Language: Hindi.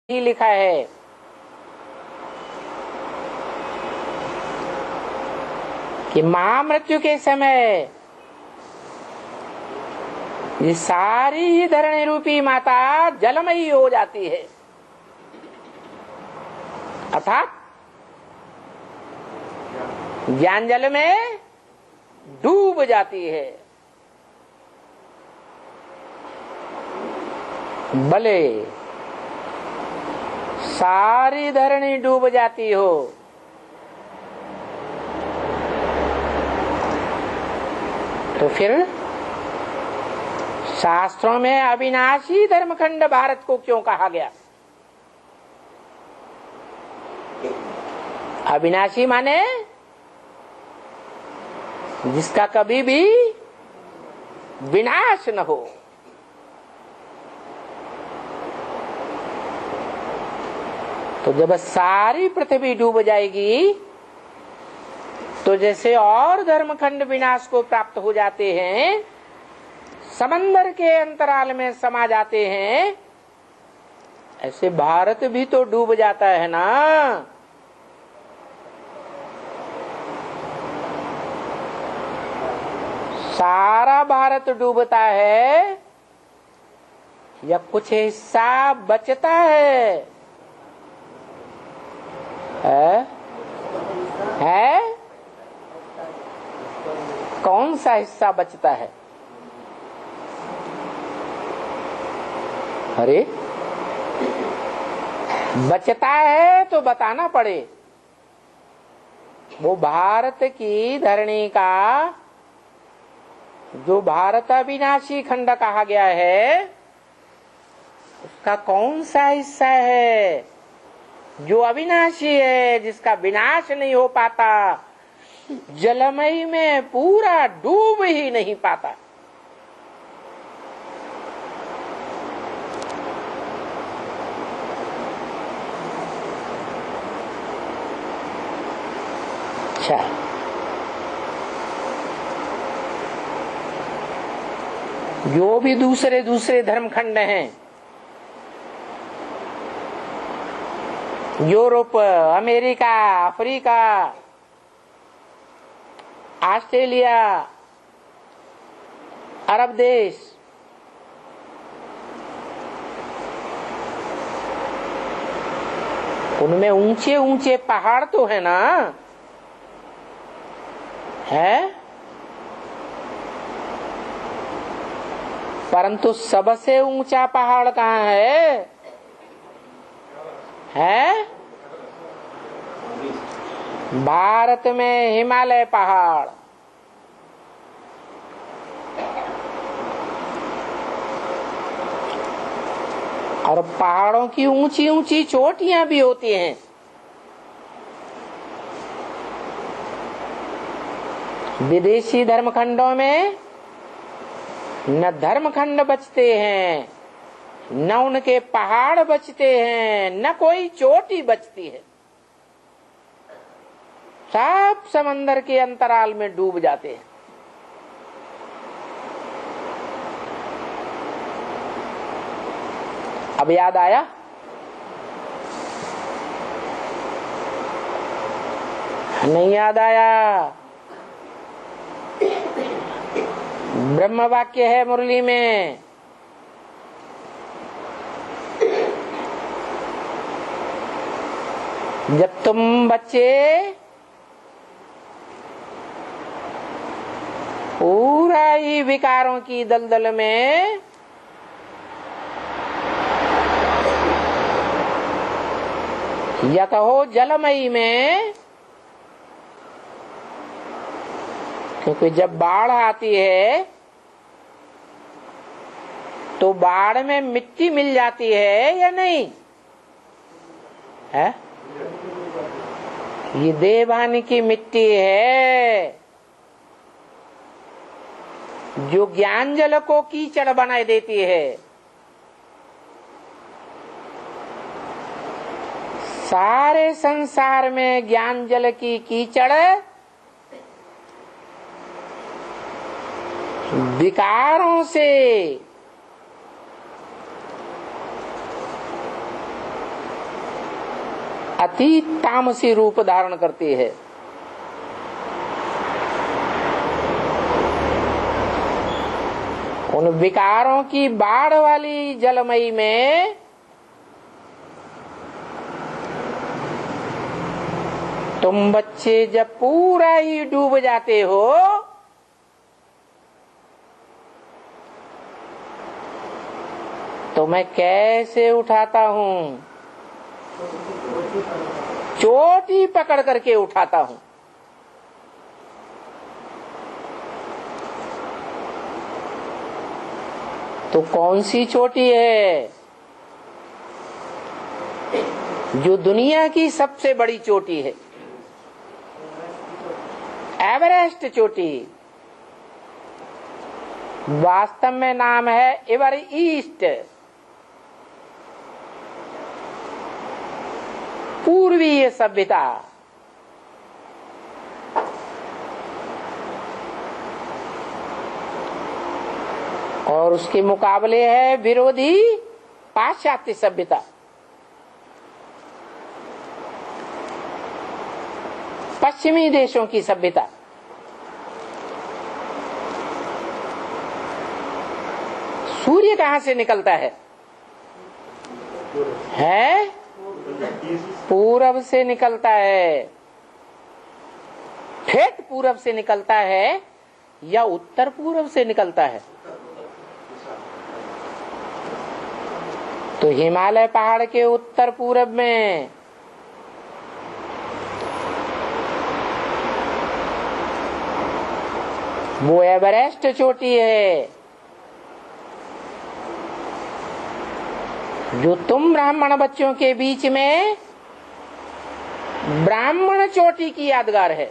ही लिखा है कि महामृत्यु के समय ये सारी ही धरणी रूपी माता जलमयी हो जाती है, अर्थात ज्ञान जल में डूब जाती है। भले सारी धरणी डूब जाती हो, तो फिर शास्त्रों में अविनाशी धर्मखंड भारत को क्यों कहा गया? अविनाशी माने जिसका कभी भी विनाश न हो। तो जब सारी पृथ्वी डूब जाएगी तो जैसे और धर्मखंड विनाश को प्राप्त हो जाते हैं, समंदर के अंतराल में समा जाते हैं, ऐसे भारत भी तो डूब जाता है ना। सारा भारत डूबता है या कुछ हिस्सा बचता है? है? कौन सा हिस्सा बचता है? अरे बचता है तो बताना पड़े। वो भारत की धरणी का जो भारत अविनाशी खंड कहा गया है, उसका कौन सा हिस्सा है जो अविनाशी है, जिसका विनाश नहीं हो पाता, जलमयी में पूरा डूब ही नहीं पाता? अच्छा, जो भी दूसरे दूसरे धर्मखंड हैं, यूरोप, अमेरिका, अफ्रीका, ऑस्ट्रेलिया, अरब देश, उनमें ऊंचे ऊंचे पहाड़ तो है ना? है, परंतु सबसे ऊंचा पहाड़ कहाँ है? है भारत में हिमालय पहाड़। और पहाड़ों की ऊंची ऊंची चोटियां भी होती हैं। विदेशी धर्मखंडों में न धर्मखंड बचते हैं, न उनके पहाड़ बचते हैं, न कोई चोटी बचती है। सब समंदर के अंतराल में डूब जाते हैं। अब याद आया? नहीं याद आया? ब्रह्म वाक्य है मुरली में, जब तुम बच्चे पूरा ही विकारों की दलदल में या कहो जलमयी में, क्योंकि जब बाढ़ आती है तो बाढ़ में मिट्टी मिल जाती है या नहीं? है? ये देवानी की मिट्टी है जो ज्ञान जल को कीचड़ बना देती है। सारे संसार में ज्ञान जल की कीचड़ विकारों से अति तामसी रूप धारण करती है। उन विकारों की बाढ़ वाली जलमयी में तुम बच्चे जब पूरा ही डूब जाते हो तो मैं कैसे उठाता हूँ? चोटी पकड़ करके उठाता हूँ। तो कौन सी चोटी है? जो दुनिया की सबसे बड़ी चोटी है, एवरेस्ट चोटी। वास्तव में नाम है एवर ईस्ट, पूर्वीय सभ्यता। और उसके मुकाबले है विरोधी पाश्चात्य सभ्यता। पश्चिमी देशों की सभ्यता। सूर्य कहां से निकलता है? पूरब से निकलता है। ठेठ पूरब से निकलता है या उत्तर पूरब से निकलता है? तो हिमालय पहाड़ के उत्तर पूरब में वो एवरेस्ट चोटी है जो तुम ब्राह्मण बच्चों के बीच में ब्राह्मण चोटी की यादगार है।